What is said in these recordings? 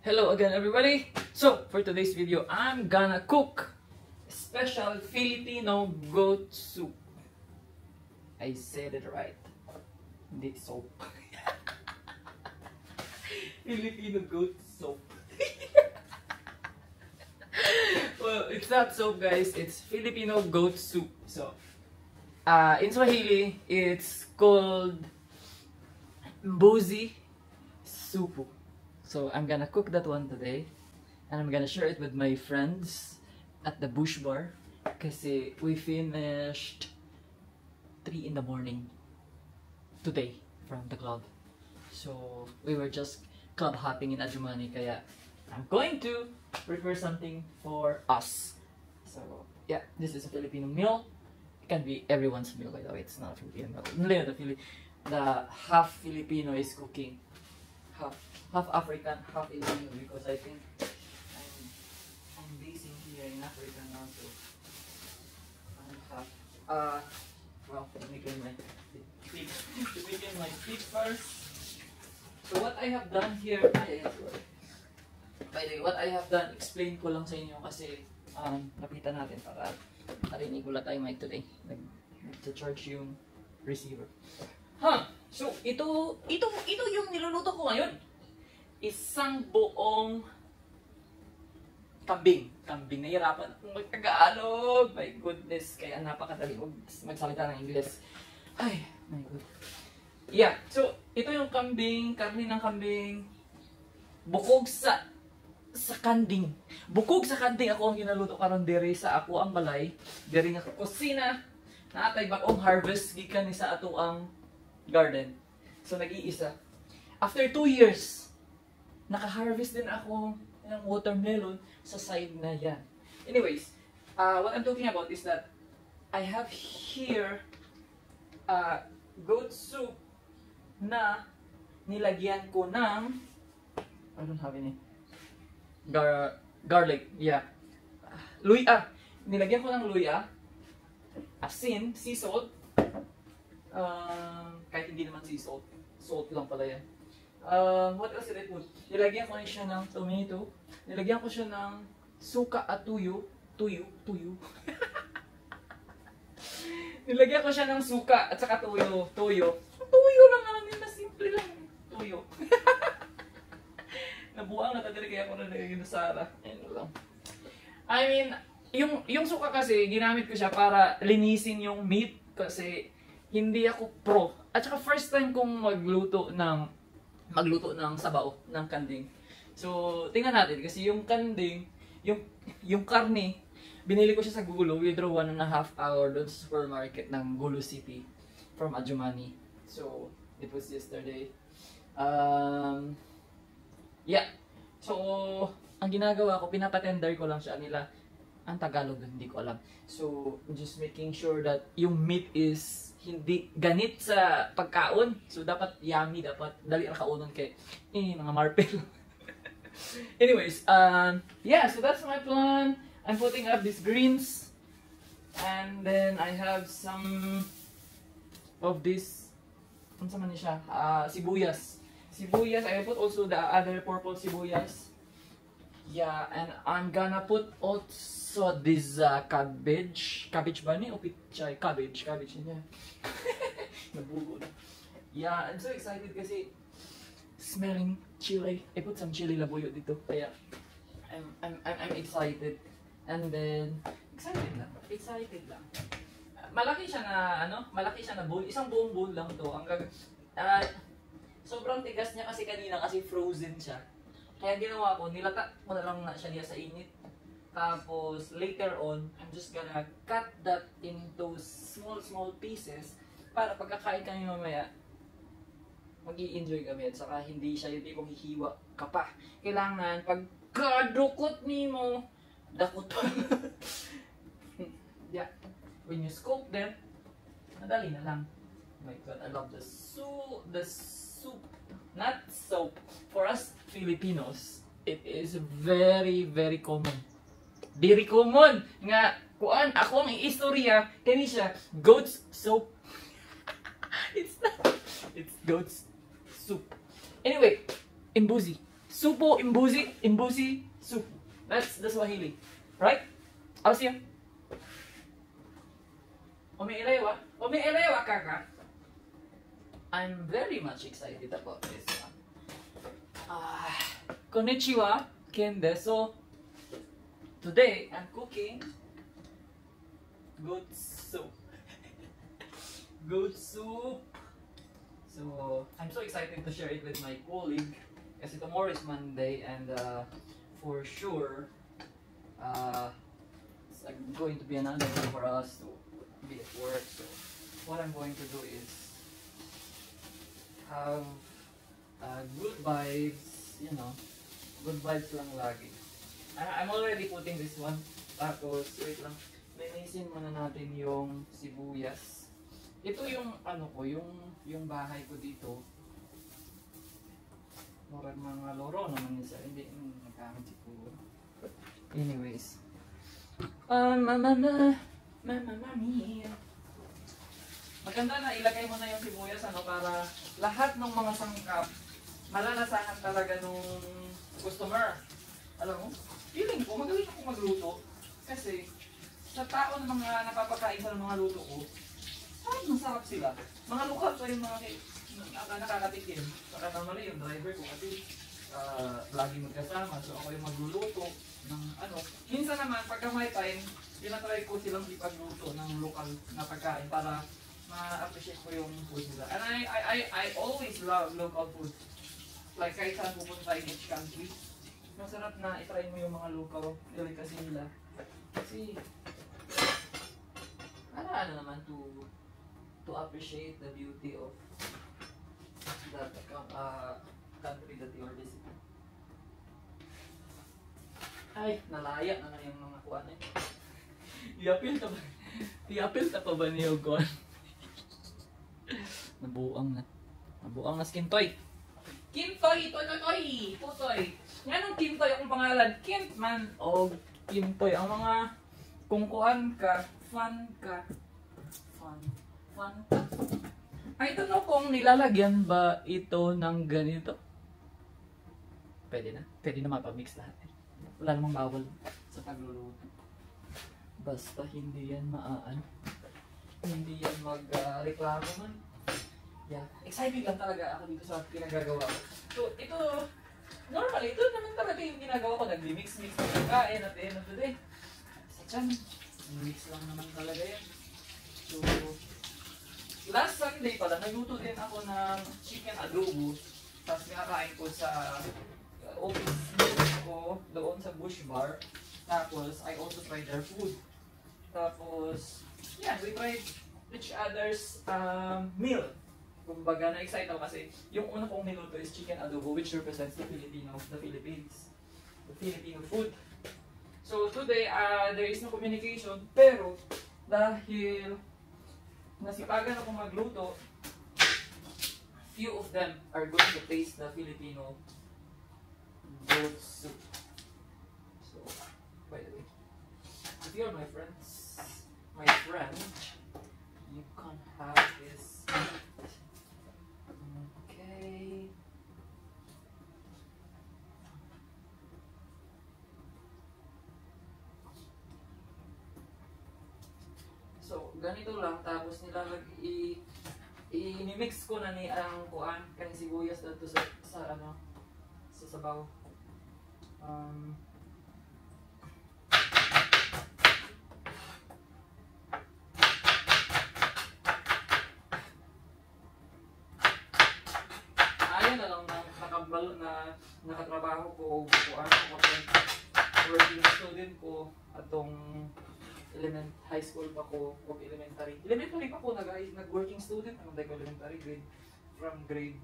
Hello again everybody! So, for today's video, I'm gonna cook special Filipino goat soup. I said it right. Hindi soap. Filipino goat soup. Well, it's not soap guys, it's Filipino goat soup. So, in Swahili, it's called mbuzi supu. So I'm gonna cook that one today, and I'm gonna share it with my friends at the Bush Bar, kasi we finished 3 in the morning today from the club. So we were just club hopping in Adjumani, kaya I'm going to prepare something for us. So yeah, this is a Filipino meal. It can be everyone's meal, by the way. It's not a Filipino meal. The half Filipino is cooking. Half African, half Filipino, because I think I'm basing here in Africa now, so I'm half. Well, let me get my feet first. So what I have done here, by the way, what I have done, explain ko lang sa inyo kasi napitan natin para narinig wala tayong mic today. Nag-charge yung receiver. So, ito yung niluluto ko ngayon. Isang buong kambing. Nahihirapan akong mag-Tagalog. My goodness. Kaya napakadali magsalita ng Ingles. Ay, my God. Yeah, so, ito yung kambing, karne ng kambing. Bukog sa kanding. Bukog sa kanding ako ang ginaluto karon diri sa ako ang balay. Diri nga kusina. Naatay bakong harvest gikan ni sa ato ang garden. So, nag-iisa. After 2 years, naka-harvest din ako ng watermelon sa side na yan. Anyways, what I'm talking about is that I have here goat soup na nilagyan ko ng I don't have any garlic. Yeah. Luya. Nilagyan ko ng luya, asin, sea salt. Kahit hindi naman sea salt. Salt lang pala yan. What else did I put? Nilagyan ko siya ng tomato. Nilagyan ko siya ng suka at tuyo. Tuyo. Nilagyan ko siya ng suka at saka tuyo. Tuyo lang naman yun na simple lang. Tuyo. Nabuang na talaga kaya ako na nilagyan na Sara. Ayun lang. I mean, yung suka kasi ginamit ko siya para linisin yung meat kasi hindi ako pro. At saka first time kong magluto ng sabaw ng kanding. So, tingnan natin kasi yung kanding, yung karne, binili ko siya sa Gulo. We drove 1.5 hour doon sa supermarket ng Gulo City from Adjumani. So, it was yesterday. Yeah. So, ang ginagawa ko, pinapatender ko lang siya nila. Ang Tagalog, hindi ko alam. So, just making sure that yung meat is hindi ganit sa pagkaon. So, dapat yummy, dapat dali ra kaunon kay mga marpel. Anyways, yeah, so that's my plan. I'm putting up these greens. And then I have some of this, ano sa man siya? Sibuyas. Sibuyas, I put also the other purple sibuyas. Yeah, and I'm gonna put also this cabbage ba ni? O pichay? Cabbage niya. Nabugo na. Yeah, I'm so excited kasi smelling chili. I put some chili labuyo dito. Kaya I'm excited. And then excited lang. Malaki siya na bowl. Isang buong bowl lang to. Sobrang tigas niya kasi kanina kasi frozen siya. Kaya ginawa ko, nilata ko na lang siya sa init. Tapos, later on, I'm just gonna cut that into small pieces para pagkakain kami mamaya, mag-i-enjoy kami at saka hindi siya yung tipong hihiwa ka pa. Kailangan, pagkadukot mo, dakot pa. Yeah. When you scoop them, madali na lang. Oh my God, I love the soup. Not soap. For us Filipinos, it is very, very common. Very common nga kuan ako ang istorya kani siya goat's soup. It's goat's soup. Anyway, mbuzi Supo imbusi soup. That's the Swahili. Right? I'll see you. Umielewa kaka. I'm very much excited about this one. Konnichiwa, Ken desu. Today I'm cooking goat soup. Goat soup. So I'm so excited to share it with my colleague. Kasi tomorrow is Monday and for sure it's going to be another day for us to be at work. So what I'm going to do is have good vibes, you know, good vibes lang lagi. I'm already putting this one. Tapos, wait lang, linisin muna natin yung sibuyas. Ito yung ano ko, yung bahay ko dito. Murag mga loro naman isa. Hindi, nagkamit siguro. Anyways. Mami. Maganda na ilagay mo na yung sibuyas ano, para lahat ng mga sangkap malalasahan talaga nung customer. Alam mo, feeling ko magaling ako magluto. Kasi sa tao ng mga napapakain sa mga luto ko, parang masarap sila. Mga lokal pa yung mga nakakatikim. Saka normally yung driver ko kasi lagi magkasama. So ako yung magluluto ng ano. Minsan naman pagka may time, tinatry ko silang ipagluto ng lokal na pagkain para ma-appreciate ko yung food nila. And I always love local food. Like kahit saan pupunta in each country, masarap na itry mo yung mga local delicacy nila. Kasi ano naman to appreciate the beauty of that country that you are visiting. Ay, nalaya na yung mga kuwan eh. Iapil ta pa ba niyo kuwan? Nabuang na Kintoy. Kintoy, toy, putoy. Nganong Kintoy akong pangalan? Kint man o Kintoy. Ang mga kung kuan ka, fun ka. Fun ka. I don't know kung nilalagyan ba ito ng ganito. Pwede na mapamix lahat. Wala namang bawal sa pagluluto. Basta hindi yan hindi yan magreklamo man. Yeah, excited lang talaga ako dito sa pinagagawa ko. So, ito, normally, ito naman talaga yung ginagawa ko. Nagli-mix-mix ng pagkain at the end of the day. Sa tiyan, mix lang naman talaga yan. So, last Sunday pala, nagluto din ako ng chicken adobo. Tapos kinakain ko sa office ko doon sa Bush Bar. Tapos, I also tried their food. Tapos, yeah, we tried each other's meal. Kumbaga, na-excite ako kasi yung una kong niluto is chicken adobo, which represents the Philippines, the Filipino food. So today, there is no communication, pero dahil nasipagan ako magluto, few of them are going to taste the Filipino goat soup. So, by the way, if you're my friend, you can have this. Okay. So, ganito lang. Tapos i-mix ko na ni ang kuan, kaning sibuyas dito sa sabaw. Nakatrabaho ko kuan ko working student ko atong high school pa ko o elementary pa ko nag-working student ang elementary grade from grade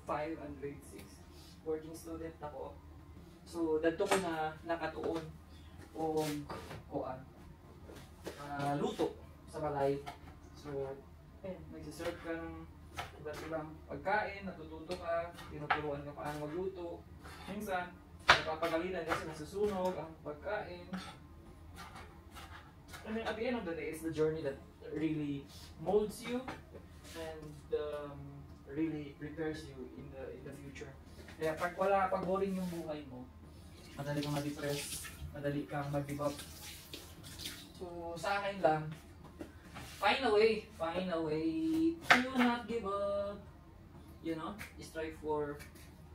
5 and grade 6 working student ako. So dadto ko na nakatuon og kuan luto sa balay. So nagsiserve ka ng iba't ibang pagkain, natututo ka, tinuturuan ka paano magluto. Minsan, napapagalitan kasi nasusunog ang pagkain. And then at the end of the day, it's the journey that really molds you and really prepares you in the future. Kaya pag boring yung buhay mo, madali kang ma-depress, madali kang mag-give up. So, sa akin lang, find a way to not give up. You know, strive for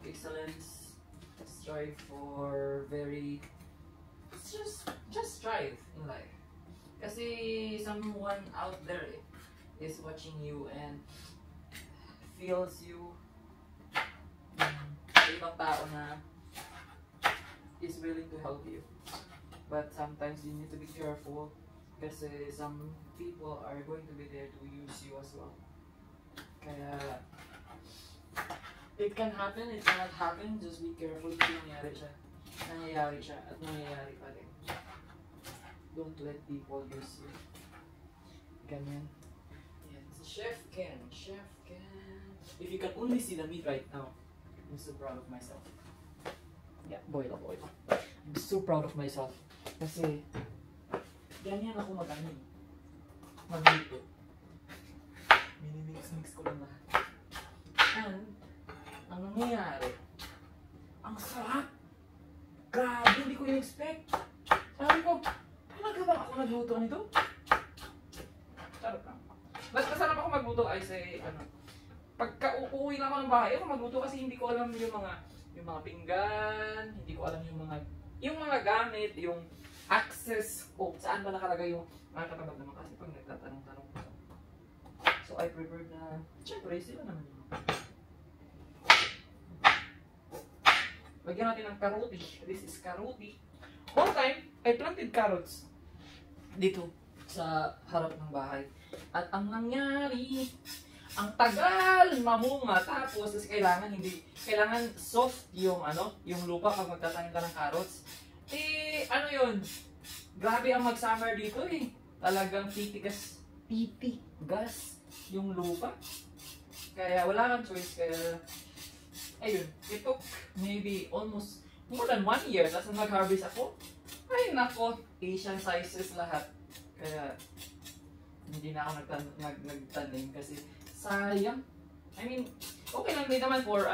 excellence, strive for just strive in life. Kasi someone out there is watching you and feels you. Ibang tao na is willing to help you. But sometimes you need to be careful kasi some people are going to be there to use you as well. Kaya it can happen, it cannot happen, just be careful kung nangyayari siya at nangyayari pa rin. Don't let people use you. Ganyan. Yan. Chef Ken. If you can only see the meat right now, I'm so proud of myself. Yeah, boil. I'm so proud of myself. Kasi, ganyan ako magluto. Minimix ko lang lahat. And, ang nangyayari, ang sarap! Grabe, hindi ko in-expect. Sabi ko, talaga ba ako nagluto nito? Sarap lang. Mas masarap ako magluto ay say, pagka uuwi na ako ng bahay, ako magluto kasi hindi ko alam yung mga pinggan, hindi ko alam yung mga gamit, yung access ko, saan ba nakalagay yung mga katabag naman kasi pag nagtatanong-tanong ko. So I prepared na, syempre sila naman yung lagyan natin ng karuti. This is karuti. One time, I planted carrots dito sa harap ng bahay. At ang nangyari, ang tagal mamunga tapos kailangan soft yung yung lupa pag magtatanim ka ng carrots. Yun? Grabe ang mag-summer dito eh. Talagang titigas yung lupa. Kaya wala kang choice. Kaya ayun, it took maybe almost more than 1 year tapos nag-harvest ako. Ay nako, Asian sizes lahat. Kaya hindi na ako nagtanim kasi sayang. I mean, okay lang din naman for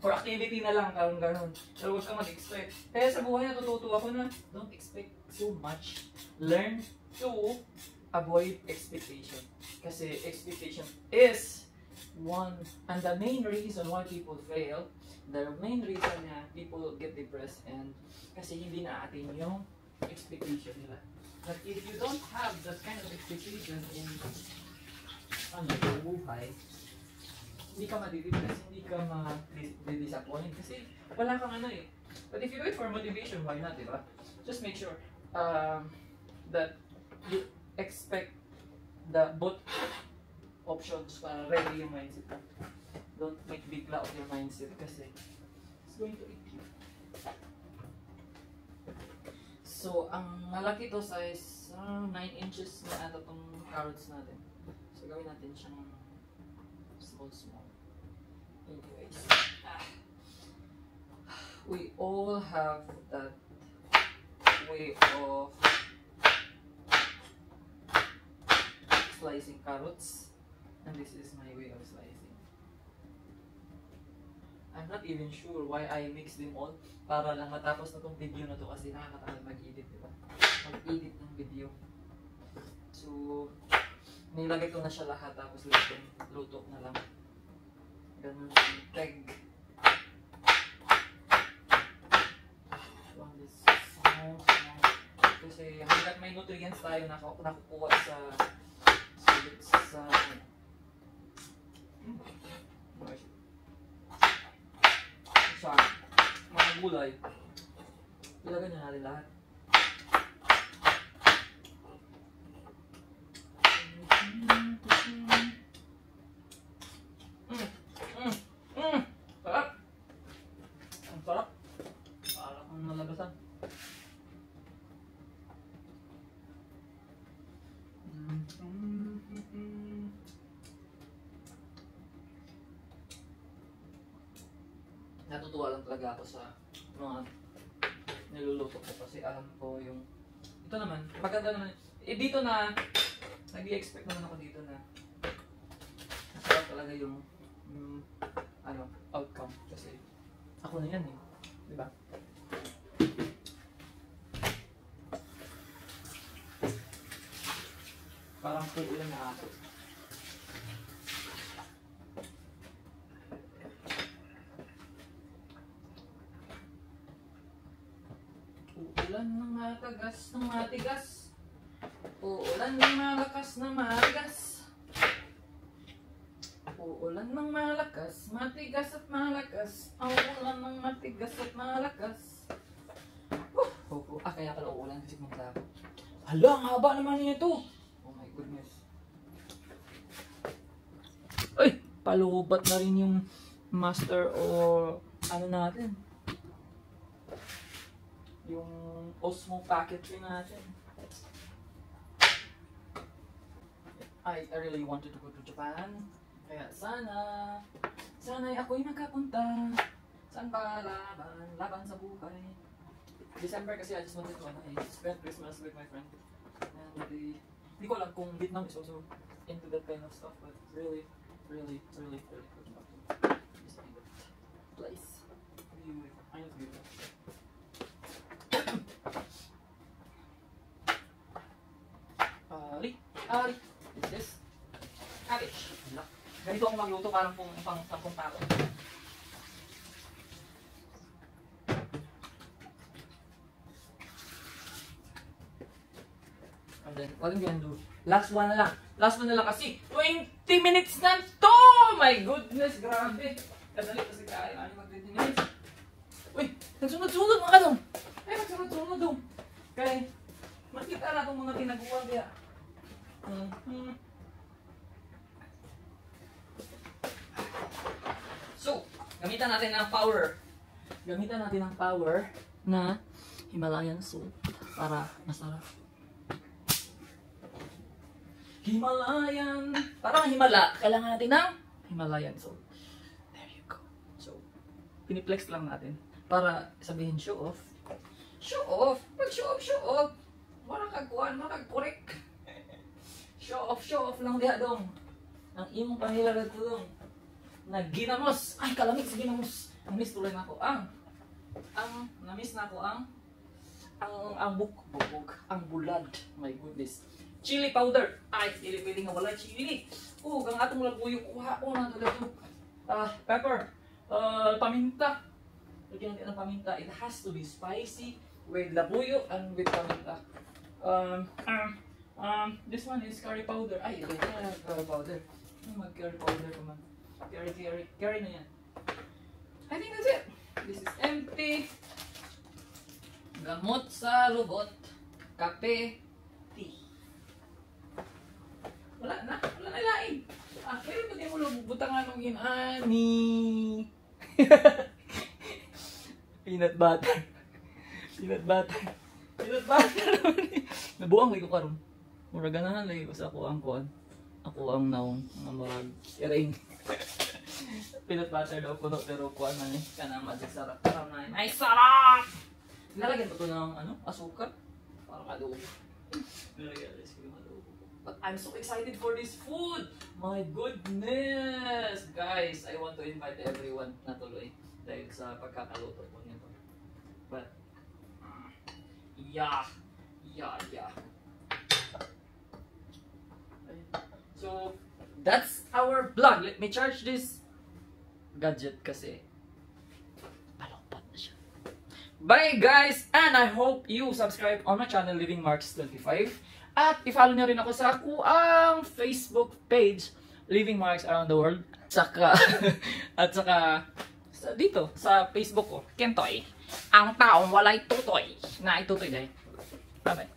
activity na lang, ganun. Pero huwag kang mag-expect. Kaya sa buhay natututo ako na don't expect so much. Learn to avoid expectation. Kasi expectation is one, and the main reason why people fail, the main reason na people get depressed and kasi hindi na-attain yung expectation nila. But if you don't have that kind of expectation in your buhay, hindi ka madidepress, hindi ka ma-disappoint kasi wala kang But if you do it for motivation, why not, diba? Just make sure that you expect the both options para ready yung mindset mo. Don't make bigla of your mindset kasi it's going to eat you. So, ang malaki to size 9 inches na itong carrots natin. So, gawin natin siyang small. Anyways, we all have that way of slicing carrots. And this is my way of slicing. I'm not even sure why I mix them all para lang matapos na tong video na to kasi nakakatakot mag-edit, diba? Mag-edit ng video. So, nilagay ko na siya lahat tapos luto na lang. Ganun yung tag. Small. Kasi hanggat may nutrients tayo nakukuha sa mga gulay, ilagay na natin lahat. Sarap! Ang sarap! Parang ang nalabasan. Natutuwa lang talaga ako sa mga niluluto ko kasi alam ko yung ito naman, maganda naman dito na nag-i-expect naman ako dito na masarap talaga yung outcome. Kasi ako na yan eh. Diba? Parang uulan na ako. Uulan ng matagas ng matigas. Uulan ng malakas na matigas. Uulan ng malakas, matigas at malakas. Uulan ng matigas at malakas. Kaya pala uulan kasi pumunta ako. Hala, ang haba naman nito. Oh my goodness. Ay, palubat na rin yung master o ano natin. Yung Osmo packetry natin. I really wanted to go to Japan. Kaya sana ako'y makapunta. Saan ba laban sa buhay. December kasi I just wanted to spend Christmas with my friend. And hindi ko alam kung Vietnam is also into that kind of stuff, but really good this place. Beautiful. I know it's beautiful. Ali. Is this? Cabbage. Ganito ako magluto parang pang 10 tao. And then, what I'm gonna do? Last one na lang kasi 20 minutes na to! My goodness, grabe. Kadali kasi kaya namin mag-20 minutes. Uy, nagsunod-sunod mga dong. Ay, nagsunod-sunod dong. Kaya, makita na itong mga tinaguan kaya. So, gamitan natin ng power. Na Himalayan salt para masarap. Parang Himala, kailangan natin ng Himalayan salt. There you go. So, piniplex lang natin para sabihin show off. Show off! Pag show off! Wala kagkuhan, makagkorek. Show off lang diha dong. Ang imong panila dito dong. Ginamos. Ay, kalamig sa ginamos. Namiss tuloy na ako namiss na ako ang bukbuk, ang bulad. My goodness. Chili powder. Ay, pili nga wala chili. Ang atong labuyo kuha ko na dito. Pepper. Paminta. Lagyan natin ng paminta. It has to be spicy with labuyo and with paminta. This one is curry powder. Ay, ito na curry powder. Mag-curry powder naman. Curry na yan. I think that's it. This is empty. Gamot sa lubot. Kape. Tea. Wala na lain. Pero pati mo butang anong ani. Peanut butter naman eh. Nabuang lagi ko karon. Mura ganahan lagi ko sa ako ang kuan. Ako ang naong marag iring. Peanut butter daw puno pero kuan man eh. Kana magic sarap. Parang ay sarap! Nalagyan ko to ng asukar. Parang adobo. But I'm so excited for this food! My goodness! Guys, I want to invite everyone na tuloy dahil sa pagkakaluto ko nito. But, yeah. So, that's our vlog. Let me charge this gadget kasi palompat na siya. Bye guys! And I hope you subscribe on my channel, Living Marks 25. At i-follow nyo rin ako sa ang Facebook page, Living Marks Around the World. At saka dito sa Facebook ko, Kentoy, ang taong walay tutoy. Na itutoy dahil. Bye-bye.